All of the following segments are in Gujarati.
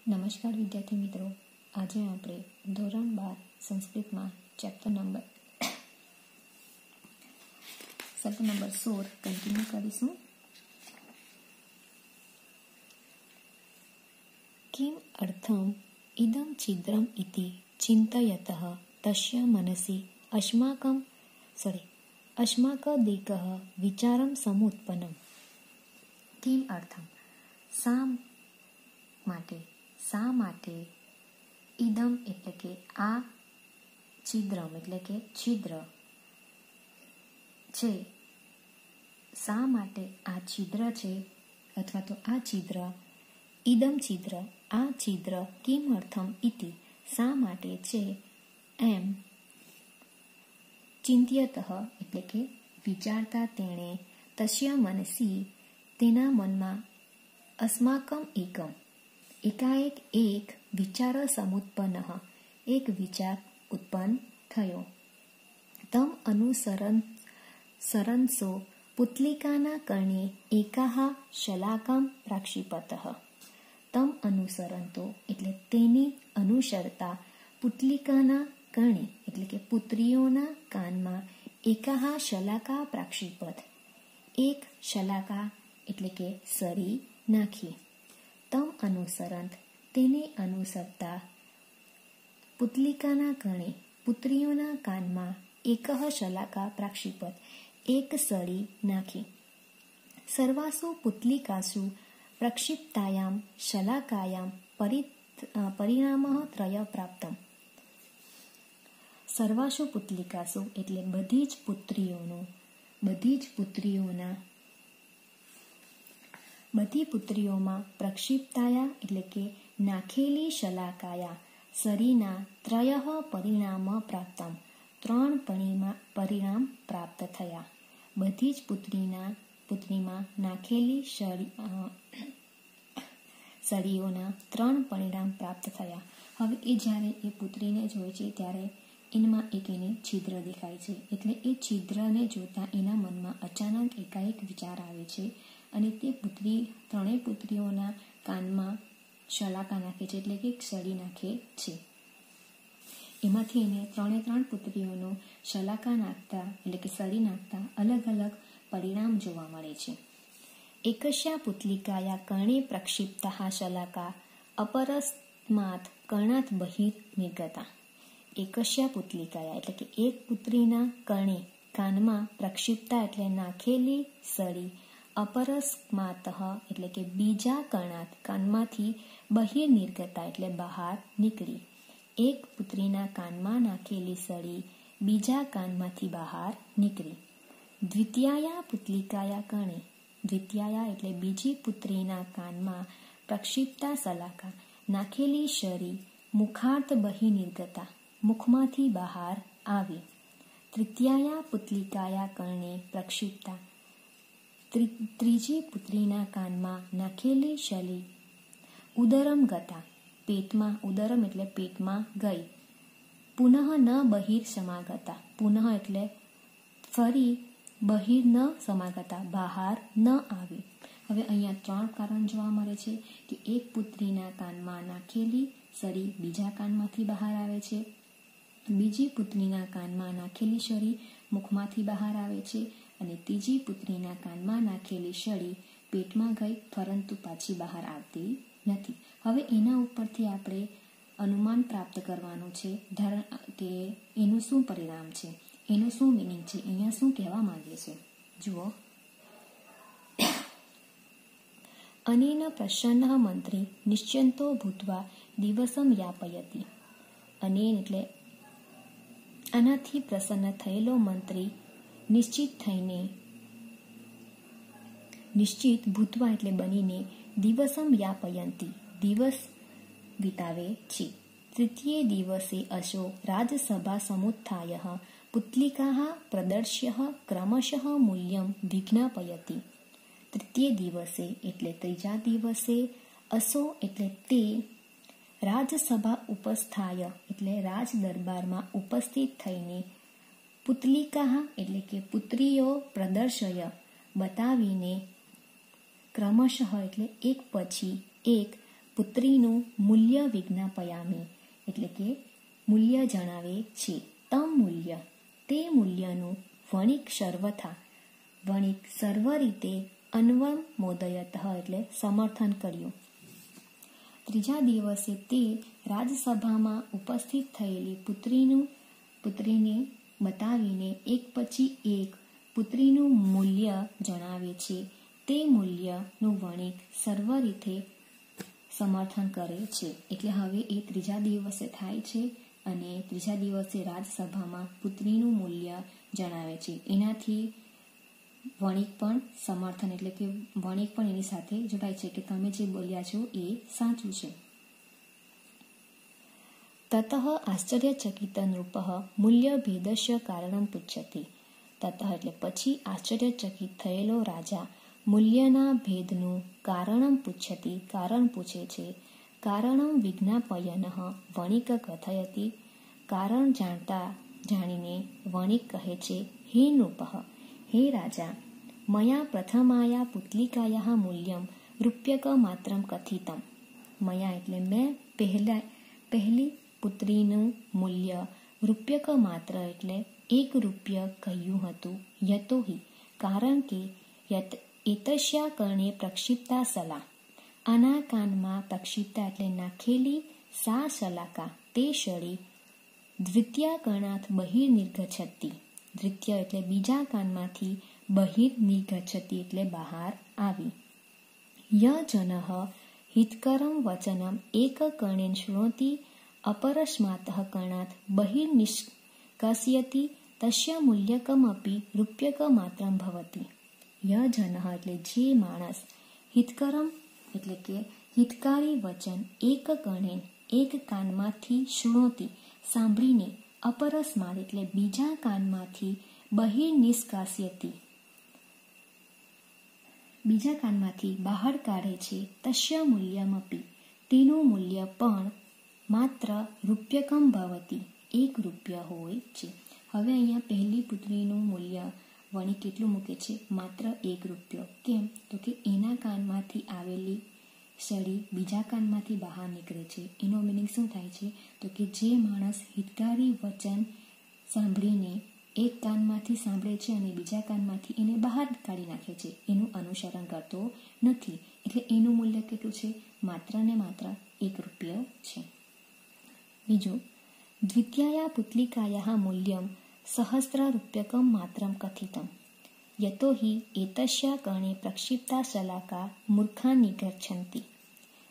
નમસ્કાર વિદ્યાર્થી મિત્રો, આજે આપણે ધોરણ 12 સંસ્કૃતમાં ચેપ્ટર નંબર 16 કન્ટિન્યુ કરીશું. કિમ અર્થમ ઇદમ છિદ્રમ ઇતિ ચિંતયતઃ તસ્ય મનસી અસ્માકદેકઃ વિચારમ સમુત્પન્નમ. કિમ અર્થમ શા માટે ઇદમ એટલે કે આ, છિદ્રમ એટલે કે છિદ્ર છે. શા માટે આ છિદ્ર છે અથવા તો આ છિદ્ર, ઇદમ છિદ્ર, આ છિદ્ર, કિમ અર્થમ ઇતિ શા માટે છે, એમ ચિંત્યતઃ એટલે કે વિચારતા તેણે, તસ્ય મનસી તેના મનમાં, અસ્માકમ એકમ એકાએક એક વિચાર સમુત્પન્ન એક વિચાર ઉત્પન્ન થયો. તમ અનુસરન્સો પુતલિકાના કર્ણે એકાહ શલાકામ પ્રાક્ષિપતઃ. તમ અનુસરંતો એટલે તેની અનુસરતા, પુતલિકાના કર્ણે એટલે કે પુત્રીઓના કાનમાં, એકાહ શલાકા પ્રાક્ષિપત એક શલાકા એટલે કે સરી નાખી. તમ અનુસરંત તેને અનુસરતા, પુતલિકાના કર્ણે પુત્રીઓના કાનમાં, એકહ શલાકા પ્રાક્ષિપત એક સળી નાખી. સર્વાસુ પુતલિકાસુ પ્રક્ષિપ્તાયામ શલાકાયામ પરિણામઃ ત્રય પ્રાપ્તમ. સર્વાસુ પુતલિકાસુ એટલે બધી જ પુત્રીઓમાં પ્રક્ષિપ્તાયા એટલે કે નાખેલી, શલાકાયા સરીના, ત્રયઃ પરિણામ પ્રાપ્તમ ત્રણ પરિણામ પ્રાપ્ત થયા. બધી જ પુત્રીમાં નાખેલી સળીઓના ત્રણ પરિણામ પ્રાપ્ત થયા. હવે એ જ્યારે એ પુત્રીને જોઈ છે ત્યારે એમાં એને છિદ્ર દેખાય છે. એટલે એ છિદ્રને જોતા એના મનમાં અચાનક એકાએક વિચાર આવે છે અને તે ત્રણેય પુત્રીઓના કાનમાં શલાકા નાખે છે એટલે કે સળી નાખે છે. એમાંથી એને ત્રણ પુત્રીઓનો શલાકા નાખતા એટલે કે સળી નાખતા અલગ અલગ પરિણામ જોવા મળે છે. એકસ્યા પુતલિકાયા કર્ણે પ્રક્ષિપ્તા શલાકા અપરસ્માત કર્ણાત બહિર નિર્ગતા. એકસ્યા પુતલિકાયા એટલે કે એક પુત્રીના કર્ણે કાનમાં, પ્રક્ષિપ્તા એટલે નાખેલી સળી, અપરસ્માત એટલે કે બીજા કર્ણાત કાનમાંથી, બહિર નિર્ગતા એટલે બહાર નીકળી. એક પુત્રીના કાનમાં નાખેલી સળી બીજા કાનમાંથી બહાર નીકળી. દ્વિતીયા પુતલિકાયા કર્ણે, દ્વિતીયા એટલે બીજી પુત્રીના કાનમાં પ્રક્ષિપ્તા શલાકા નાખેલી સળી મુખાર્થ બહિ નિર્ગતા મુખમાંથી બહાર આવી. તૃતીયા પુતલિકાયા કર્ણે પ્રક્ષિપ્તા, ત્રીજી પુત્રીના કાનમાં નાખેલી સળી ઉદરમ ગતા પેટમાં, ઉદરમ એટલે પેટમાં ગઈ. પુનઃ ન બહિર સમાગતા, પુનઃ એટલે ફરી, બહિર ન સમાગતા બહાર ન આવી. હવે અહીંયા ત્રણ કારણ જોવા મળે છે કે એક પુત્રીના કાનમાં નાખેલી સળી બીજા કાનમાંથી બહાર આવે છે, બીજી પુત્રીના કાનમાં નાખેલી સળી મુખમાંથી બહાર આવે છે અને ત્રીજી પુત્રીના કાનમાં નાખેલી સળી પેટમાં ગઈ પરંતુ પાછી બહાર આવતી નથી. હવે એના ઉપરથી આપણે અનુમાન પ્રાપ્ત કરવાનું છે કે એનું શું પરિણામ છે, એનું શું મિનિંગ છે, અહીંયા શું કહેવા માંગે છે. જુઓ, અનેન પ્રસન્ન મંત્રી નિશ્ચિંતો ભૂત્વા દિવસમ યાપયતિ. અનેન એટલે આનાથી પ્રસન્ન થયેલો મંત્રી નિશ્ચિત ભૂત્વા એટલે બનીને, દિવસમ યાપયંતિ દિવસ વિતાવે છે. તૃતીય દિવસે અશો રાજસભા સમુત્થાય પુતલિકાઃ પ્રદર્શ્ય ક્રમશઃ મૂલ્યમ વિજ્ઞાપયતિ. તૃતીય દિવસે એટલે ત્રીજા દિવસે, અશો એટલે તે, રાજસભા ઉપસ્થાય એટલે રાજ દરબારમાં ઉપસ્થિત થઈને, પુતલિકાઃ એટલે કે પુત્રીઓ, પ્રદર્શય બતાવીને, ક્રમશઃ એટલે એક પછી એક, પુત્રીનું મૂલ્ય વિજ્ઞાપયામિ એટલે કે મૂલ્ય જણાવે છે. તમ મૂલ્ય તે મૂલ્યનું વણિક સર્વથા વણિક સર્વ રીતે અન્વમ મોદયત એટલે સમર્થન કર્યું. ત્રીજા દિવસે તે રાજસભામાં ઉપસ્થિત થયેલી પુત્રીને બતાવીને એક પછી એક પુત્રીનું મૂલ્ય જણાવે છે. તે મૂલ્યનું વણિક સર્વ રીતે સમર્થન કરે છે. એટલે હવે એ ત્રીજા દિવસે થાય છે અને ત્રીજા દિવસે રાજસભામાં પુત્રીનું મૂલ્ય જણાવે છે. એનાથી વણિક પણ સમર્થન એટલે કે વણિક પણ એની સાથે જોડાય છે કે તમે જે બોલ્યા છો એ સાચું છે. તતઃ આશ્ચર્યચકિત નૃપ મૂલ્ય ભેદસ્ય કારણમ પૃચ્છતિ. તતઃ એટલે પછી આશ્ચર્યચકિત થયેલો રાજા મૂલ્યના ભેદનું કારણમ પૃચ્છતિ કારણ પૂછે છે. કારણમ વિજ્ઞાપયન વણિક કથયતિ કારણ જાણીને વણિક કહે છે હે નૃપ હે રાજા મયા પ્રથમાયા પુતલિકાયા મૂલ્યમ રૂપ્યક માત્રમ કથિતમ. મયા એટલે મેં પહેલી પુત્રીનું મૂલ્ય રૂપ્યક માત્ર એટલે 1 રૂપિયા કહ્યું હતું. યતોહિ કારણ કે એતસ્યા કર્ણે પ્રક્ષિપ્તા સલા આના કાનમાં પ્રક્ષિપ્તા એટલે નાખેલી સા શલાકા તે શળી દ્વિતીય કર્ણાથ બહિર્નિર્ગચ્છતિ. દ્વિતીય એટલે બીજા કાનમાંથી બહિર્નિર્ગચ્છતિ એટલે બહાર આવી. ય જનઃ હિતકરમ વચનમ એક કર્ણેન શૃણોતિ અપરસ્માતઃ કર્ણાથ બહિર્નિષ્કાસ્યતિ તસ્ય મૂલ્યકમપી રૂપ્યક માત્રમ ભવતિ. ય જનઃ એટલે જે માણસ હિતકરમ એટલે કે હિતકારી વચન એક કર્ણેન એક કાનમાંથી શૃણોતિ સાંભળીને અપરસ્માત એટલે બીજા કાનમાંથી બહિર્નિષ્કાસ્યતિ બીજા કાનમાંથી બહાર કાઢે છે. તસ્ય મૂલ્યમપી તેનું મૂલ્ય પણ માત્ર રૂપ્યકમ ભવતી 1 રૂપિયા હોય છે. હવે અહીંયા પહેલી પુત્રીનું મૂલ્ય વણી કેટલું મૂકે છે? માત્ર 1 રૂપિયો. કેમ? તો કે એના કાનમાંથી આવેલી સળી બીજા કાનમાંથી બહાર નીકળે છે. એનો મિનિંગ શું થાય છે? તો કે જે માણસ હિતકારી વચન સાંભળીને એક કાનમાંથી સાંભળે છે અને બીજા કાનમાંથી એને બહાર કાઢી નાખે છે, એનું અનુસરણ કરતો નથી. એટલે એનું મૂલ્ય કેટલું છે? માત્ર ને માત્ર 1 રૂપિયો છે. બીજું, દ્વિતીયા પુતલિકાયા મૂલ્યમ સહસ્ર રૂપ્યકમ માત્રમ કથિતમ યતો હિ એતસ્યા કર્ણે પ્રક્ષિપ્તા શલાકા મૂર્ખા નિગચ્છન્તિ.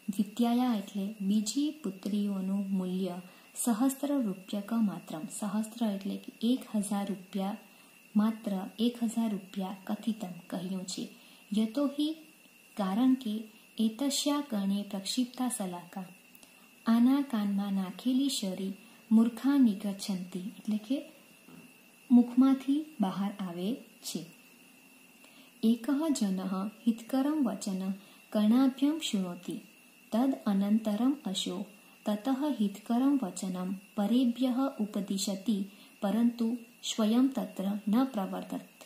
દ્વિતીયા એટલે બીજી પુત્રીઓનું મૂલ્ય સહસ્ત્ર રૂપ્યક માત્રમ. સહસ્ત્ર એટલે કે 1000 રૂપિયા, માત્ર 1000 રૂપિયા કથિતમ કહ્યું છે. યતો હિ કારણ કે એતસ્યા કર્ણે પ્રક્ષિપ્તા શલાકા આના કાનમાં નાખેલી શરી મૂર્ખા નિગચ્છન્તિ એટલે કે મુખમાંથી બહાર આવે છે. એકઃ જનઃ હિતકરમ વચન કર્ણાભ્યમ શૃણોતિ તદ અનંતરમ અશો તતઃ હિતકરમ વચનમ પરેભ્યઃ ઉપદિશતિ પરંતુ સ્વયં તત્ર ન પ્રવર્તત.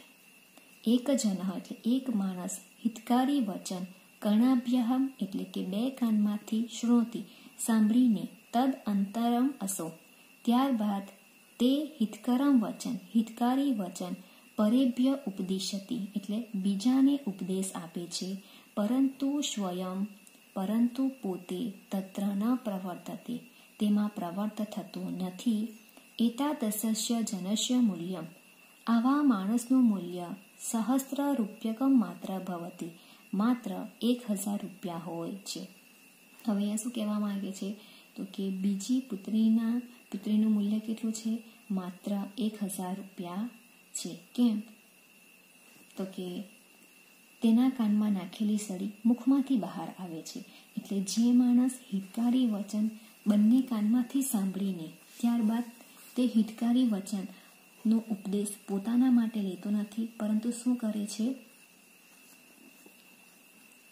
એક જનઃ એટલે એક માણસ હિતકારી વચન કર્ણાભ્યહમ એટલે કે 2 કાનમાંથી શૃણોતિ સાંભળીને તદ અંતરમ અસો ત્યારબાદ તે હિતકરમ વચન હિતકારી વચન પરેભ્ય ઉપદિશતિ એટલે બીજાને ઉપદેશ આપે છે. પરંતુ પોતે તત્ર ન પ્રવર્તતે તેમાં પ્રવર્ત થતો નથી. એતાદૃશસ્ય જનસ્ય મૂલ્યમ આવા માણસનું મૂલ્ય સહસ્ત્ર રૂપ્યકમ માત્ર ભવતી માત્ર 1000 રૂપિયા હોય છે. હવે અહીંયા શું કહેવા માંગે છે? તો કે બીજી પુત્રીનું મૂલ્ય કેટલું છે? માત્ર 1000 રૂપિયા છે. કેમ? તો કે તેના કાનમાં નાખેલી સળી મુખમાંથી બહાર આવે છે. એટલે જે માણસ હિતકારી વચન બંને કાનમાંથી સાંભળીને ત્યારબાદ તે હિતકારી વચનનો ઉપદેશ પોતાના માટે લેતો નથી, પરંતુ શું કરે છે?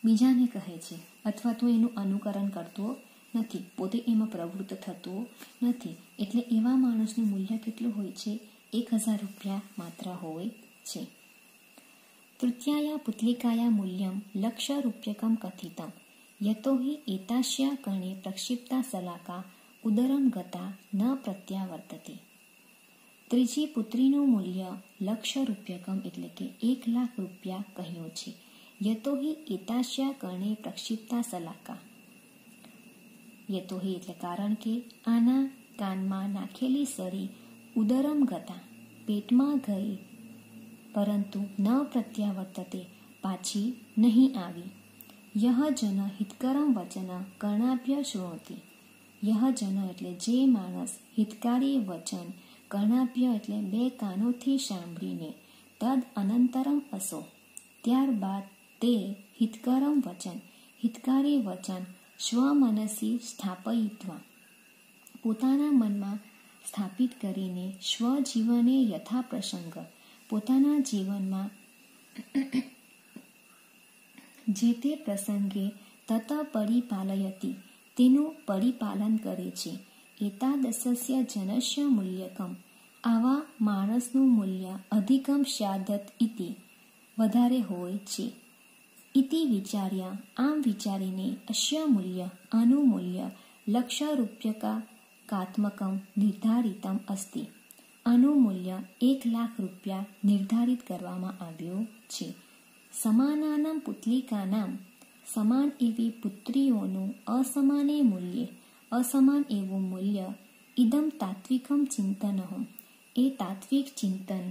બીજાને કહે છે, અથવા તો એનું અનુકરણ કરતો નથી, પોતે એમાં પ્રવૃત્ત થતો નથી. એટલે એવા માણસનું મૂલ્ય કેટલું હોય છે? 1000 રૂપિયા માત્ર હોય છે. તૃતીયા પુતલિકાયા મૂલ્યમ લક્ષ રૂપ્યકમ કથિતમ यतो हि एतास्या कर्णे प्रक्षिप्ता शलाका ઉદરમ ગતા ન પ્રત્યાવર્તતે. ત્રીજી પુત્રીનું મૂલ્ય ₹1,00,000 એટલે કે 1,00,000 રૂપિયા કહ્યું છે. યતો હિ એતાસ્યા કર્ણે પ્રક્ષિપ્તા શલાકા. યતો હિ એટલે કારણ કે આના કાનમાં નાખેલી સરી ઉદરમ ગતા પેટમાં ગઈ, પરંતુ ન પ્રત્યાવર્તતે પાછી નહીં આવી. યહ જન હિતકરમ વચન કર્ણાભ્ય શૃણોતિ. યહ જન એટલે જે માણસ હિતકારી વચન કર્ણાભ્ય એટલે 2 કાનોથી સાંભળીને તદ અનંતરમ અસો ત્યારબાદ તે હિતકરમ વચન હિતકારી વચન સ્વમનસી સ્થાપયિત્વા પોતાના મનમાં સ્થાપિત કરીને સ્વજીવને યથા પ્રસંગ પોતાના જીવનમાં જે તે પ્રસંગે તત પરિપાલયતી તેનું પરિપાલન કરે છે. એતાદસ્ય જનસ્ય મૂલ્યકમ આવા માણસનું મૂલ્ય અધિકમ સ્યાદત ઇતિ વધારે હોય છે. ઇતિ વિચાર્યા આમ વિચારીને અસ્ય મૂલ્ય આનું મૂલ્ય ₹1,00,000કાત્મકમ નિર્ધારિતમ અસ્તિ. આનું મૂલ્ય 1,00,000 રૂપિયા નિર્ધારિત કરવામાં આવ્યું છે. સમાનાનામ પુતલિકાનામ સમાન એવી પુત્રીઓનું અસમાને મૂલ્યે અસમાન એવું મૂલ્ય ઇદમ તાત્વિકમ ચિંતનઃ એ તાત્વિક ચિંતન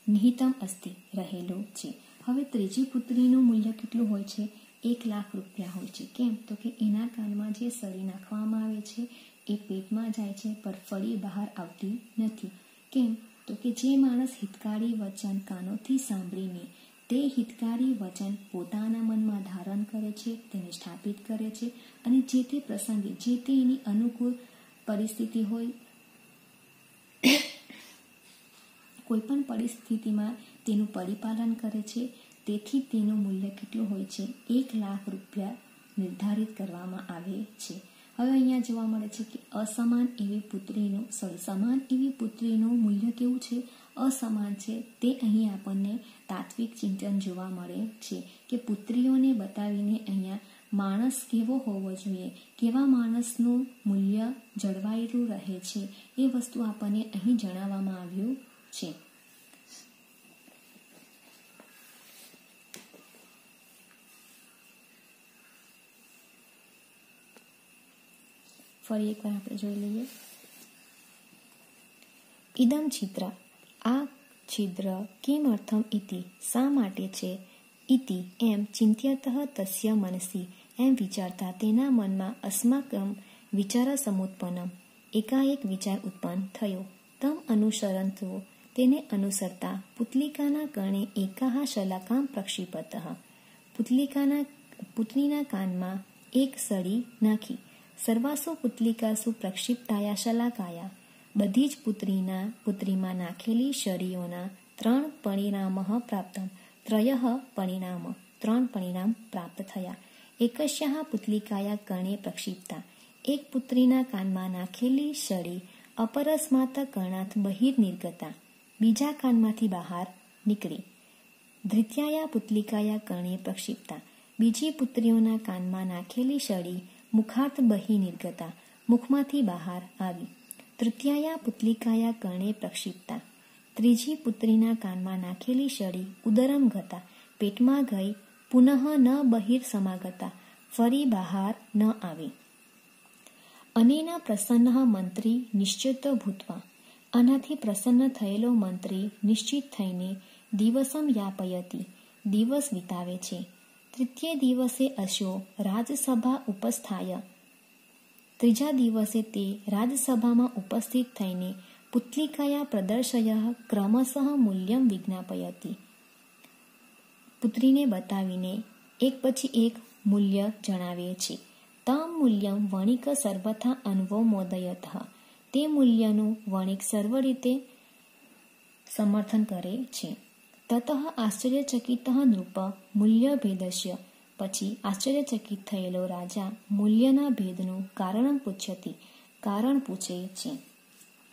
નિહિતમ અસ્તિ રહેલું છે. હવે ત્રીજી પુત્રીનું મૂલ્ય કેટલું હોય છે? 1,00,000 રૂપિયા હોય છે. કેમ? તો કે એના કાનમાં જે સળી નાખવામાં આવે છે એ પેટમાં જાય છે, પર ફરી બહાર આવતી નથી. કેમ? તો કે જે માણસ હિતકારી વચન કાનોથી સાંભળીને તે હિતકારી વચન પોતાના મનમાં ધારણ કરે છે, તેને સ્થાપિત કરે છે અને જે તે પ્રસંગે જે તે એની અનુકૂળ પરિસ્થિતિ હોય કોઈ પણ પરિસ્થિતિમાં તેનું પરિપાલન કરે છે. તેથી તેનું મૂલ્ય કેટલું હોય છે? 1,00,000 રૂપિયા નિર્ધારિત કરવામાં આવે છે. હવે અહીંયા જોવા મળે છે કે સમાન એવી પુત્રીનું મૂલ્ય કેવું છે? અસમાન છે. તે અહીં આપણને તાત્વિક ચિંતન જોવા મળે છે કે પુત્રીઓને બતાવીને અહીંયા માણસ કેવો હોવો જોઈએ, કેવા માણસનું મૂલ્ય જળવાયેલું રહે છે એ વસ્તુ આપણને અહીં જણાવવામાં આવ્યું છે. ફરી એકવાર આપણે જોઈ લઈએ. ઇદમ છિદ્ર આ છિદ્ર કિમર્થમ ઇતિ શા માટે છે? ઇતિ એમ ચિંત્યતઃ તસ્ય મનસી એમ વિચારતા તેના મનમાં અસ્માકમ વિચાર સમુત્પન્નમ એકાએક વિચાર ઉત્પન્ન થયો. તમ અનુસરંતો તેને અનુસરતા પુતલિકાના કર્ણે એકાહ શલાકામ પ્રક્ષિપતઃ પુત્રીના કાનમાં એક સળી નાખી. સર્વાસુ પુતલિકાસુ પ્રક્ષિપ્તાયા શલાકાયા બધી જ પુત્રીમાં નાખેલી શરીઓના 3 પરિણામ પ્રાપ્ત થયા. એકસ્યાહ પુતલિકાયા કર્ણે પ્રક્ષિપ્તા એક પુત્રીના કાનમાં નાખેલી શરી અપરસ્માત કર્ણાત બહિર્નિર્ગતા બીજા કાનમાંથી બહાર નીકળી. દ્વિતીયા પુતલિકાયા કર્ણે પ્રક્ષિપ્તા બીજી પુત્રીઓના કાનમાં નાખેલી શરી મુખાર્થ બહિર્નિર્ગતા મુખમાંથી બહાર આવી. તૃતીયા પુતલિકાયા કર્ણે પ્રક્ષિપ્તા ત્રીજી પુત્રીના કાનમાં નાખેલી શળી ઉદરમ ગતા પેટમાં ગઈ, પુનઃ ન બહિર સમાગતા ફરી બહાર ન આવી. અનેના પ્રસન્ન મંત્રી નિશ્ચિતો ભૂતવા આનાથી પ્રસન્ન થયેલો મંત્રી નિશ્ચિત થઈને દિવસમ યાપયતી દિવસ વિતાવે છે. તૃતીય દિવસે અશો રાજસભા ઉપસ્થાય ત્રીજા દિવસે તે રાજસભામાં ઉપસ્થિત થઈને પુત્લિકાયા પ્રદર્શય ક્રમશઃ મૂલ્યમ વિજ્ઞાપયતી પુત્રીને બતાવીને એક પછી એક મૂલ્ય જણાવે છે. તમ મૂલ્યમ વણિક સર્વથા અન્વમોદયતઃ તે મૂલ્યનું વણિક સર્વ રીતે સમર્થન કરે છે. તતઃ આશ્ચર્યચકિત નૃપ મૂલ્યભેદસ્ય પછી આશ્ચર્યચકિત થયેલો રાજા મૂલ્યના ભેદનું કારણ પૂછે છે.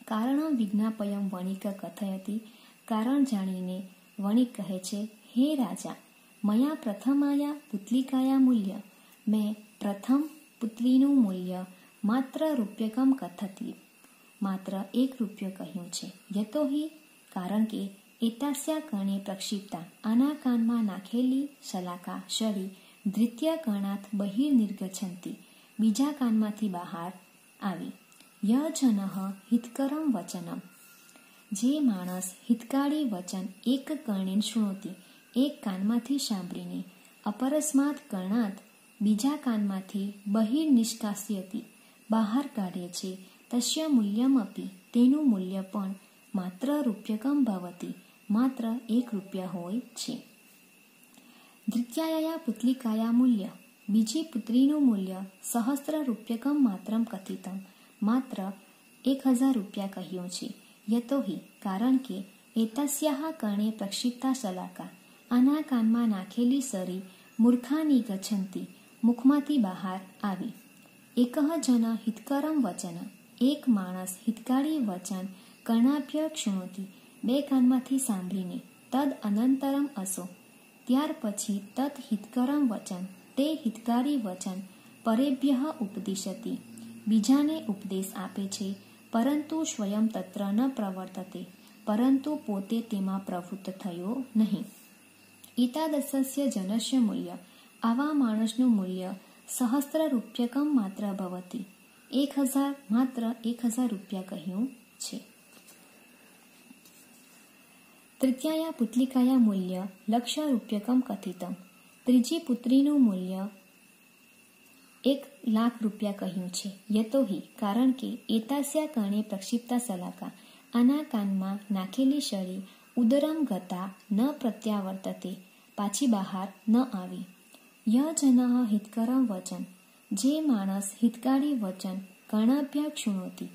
કારણમ વિજ્ઞાપયમ વણિક કથયતી કારણ જાણીને વણિક કહે છે, હે રાજા, મયા પ્રથમાયા પુતલિકાયા મૂલ્ય, મેં પ્રથમ પુત્રીનું મૂલ્ય માત્ર રૂપ્યકમ કથતી, માત્ર 1 રૂપિયો કહ્યું છે. યતોહિ, કારણ કે એતાસ્યા કર્ણે પ્રક્ષિપ્તા, આના કાનમાં નાખેલી શલાકા શરી દ્વિતીય કર્ણાત બહિર્નિર્ગચ્છન્તિ, બીજા કાનમાંથી બહાર આવી. યજનઃ હિતકરમ વચનમ, જે માણસ હિતકારી વચન એક કર્ણેન શૃણોતિ, એક કાનમાંથી સાંભળીને અપરસ્માત કર્ણાત બીજા કાનમાંથી બહિર્નિષ્કાસ્યતિ, બહાર કાઢે છે, તસ્ય મૂલ્યમ અપી, તેનું મૂલ્ય પણ માત્ર રૂપ્યકમ ભવતી, માત્ર 1 રૂપિયા હોય છે. દ્વિતીયાયા પુતલિકાયા મૂલ્ય, બીજી પુત્રીનું મૂલ્ય સહસ્ત્ર રૂપ્યકમ માત્રમ કથિતમ, માત્ર 1000 રૂપિયા કહ્યું છે. યતોહિ, કારણ કે એતસ્યાહ કર્ણે પ્રક્ષિપ્તા શલાકા, આના કાનમાં નાખેલી સરી મૂર્ખાની ગચ્છન્તિ, મુખમાંથી બહાર આવી. એકઃ જન હિતકરમ વચન, એક માણસ હિતકારી વચન કર્ણાભ્ય શૃણોતિ, 2 કાનમાંથી સાંભળીને, તદ અનંતરમ અસો, ત્યાર પછી તત હિતકરમ વચન, તે હિતકારી વચન પરેભ્યઃ ઉપદિશતિ, બીજાને ઉપદેશ આપે છે, પરંતુ સ્વયં તત્ર ન પ્રવર્તતે, પરંતુ પોતે તેમાં પ્રવૃત્ત થયો નહીં. એતાદૃશસ્ય જનસ્ય મૂલ્ય, આવા માણસનું મૂલ્ય સહસ્ત્ર રૂપ્યકમ માત્ર ભવતી, 1000, માત્ર 1000 રૂપિયા કહ્યું છે. તૃતીયા પુતલિકાયા મૂલ્ય લક્ષ રૂપ્યકમ કથિતમ, ત્રીજી પુત્રીનું મૂલ્ય 1,00,000 રૂપિયા કહ્યું છે. યતોહિ, કારણ કે એતાસ્યા કર્ણે પ્રક્ષિપ્તા શલાકા, આના કાનમાં નાખેલી શરી ઉદરમ ગતા ન પ્રત્યાવર્તતે, પાછી બહાર ન આવી. યજનઃ હિતકરમ વચન, જે માણસ હિતકારી વચન કર્ણાભ્યા શૃણોતિ,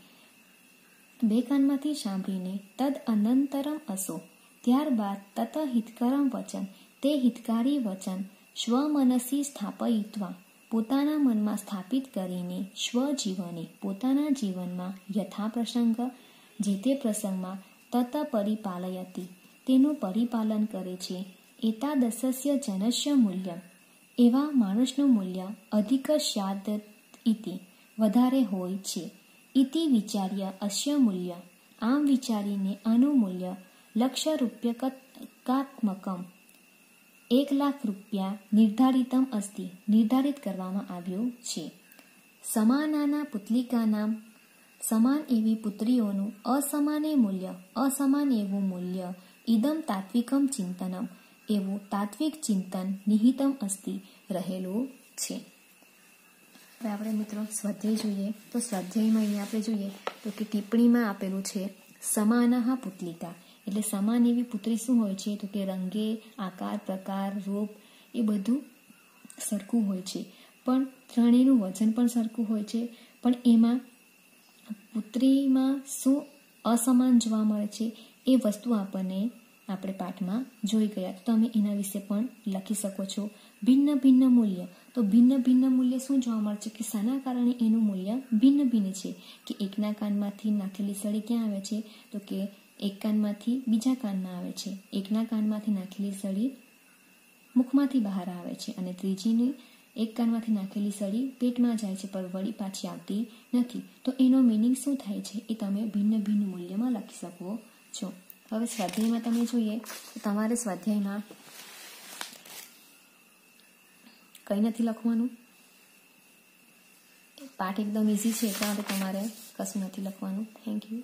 2 કાનમાંથી સાંભળીને, તદ અનંતરમ અસો, ત્યારબાદ તત હિતકરમ વચન, તે હિતકારી વચન સ્વમનસી સ્થાપયિત્વા, પોતાના મનમાં સ્થાપિત કરીને, સ્વજીવને, પોતાના જીવનમાં, યથા પ્રસંગ, જે તે પ્રસંગમાં, તત પરિપાલયતિ, તેનું પરિપાલન કરે છે. એતાદૃશસ્ય જનસ્ય મૂલ્ય, એવા માણસનું મૂલ્ય અધિક સ્યાદ ઇતિ, વધારે હોય છે. ઇતિ વિચાર્ય અસ્ય મૂલ્ય, આમ વિચારીને આનું મૂલ્ય લક્ષ રૂપ્યકાત્મકમ, 1,00,000 રૂપિયા નિર્ધારિતમ અસ્તિ, નિર્ધારિત કરવામાં આવ્યું છે. સમાનાના પુતલિકાનામ, સમાન એવી પુત્રીઓનું અસમાને મૂલ્ય, અસમાન એવું મૂલ્ય, ઇદમ તાત્વિકમ ચિંતનમ, એવું તાત્વિક ચિંતન નિહિતમ અસ્તિ, રહેલું છે. હવે આપણે મિત્રો સ્વાધ્યાય જોઈએ. તો સ્વાધ્યાયમાં અહીંયા આપણે જોઈએ તો કે ટિપ્પણીમાં આપેલું છે સમાનઃ પુતલિકા, એટલે સમાન એવી પુત્રી શું હોય છે? તો કે રંગે, આકાર, પ્રકાર, રૂપ એ બધું સરખું હોય છે, પણ ત્રણેયનું વજન પણ સરખું હોય છે. પણ એમાં પુત્રીમાં શું અસમાન જોવા મળે છે એ વસ્તુ આપણે પાઠમાં જોઈ ગયા. તો તમે એના વિશે પણ લખી શકો છો. ભિન્ન ભિન્ન મૂલ્ય, તો ભિન્ન ભિન્ન મૂલ્ય શું જોવા મળે છે કે શાના કારણે એનું મૂલ્ય ભિન્ન ભિન્ન છે? કે એકના કાનમાંથી નાખેલી સળી ક્યાં આવે છે? તો કે એક કાનમાંથી બીજા કાનમાં આવે છે. એકના કાનમાંથી નાખેલી સળી મુખમાંથી બહાર આવે છે, અને ત્રીજીની એક કાનમાંથી નાખેલી સળી પેટમાં જાય છે પણ વળી પાછી આવતી નથી. તો એનો મિનિંગ શું થાય છે એ તમે ભિન્ન ભિન્ન મૂલ્યમાં લખી શકો છો. હવે સ્વાધ્યાયમાં તમે જોઈએ તો તમારે સ્વાધ્યાયમાં કંઈ નથી લખવાનું, પાઠ એકદમ ઇઝી છે, એટલા માટે તમારે કશું નથી લખવાનું. Thank you.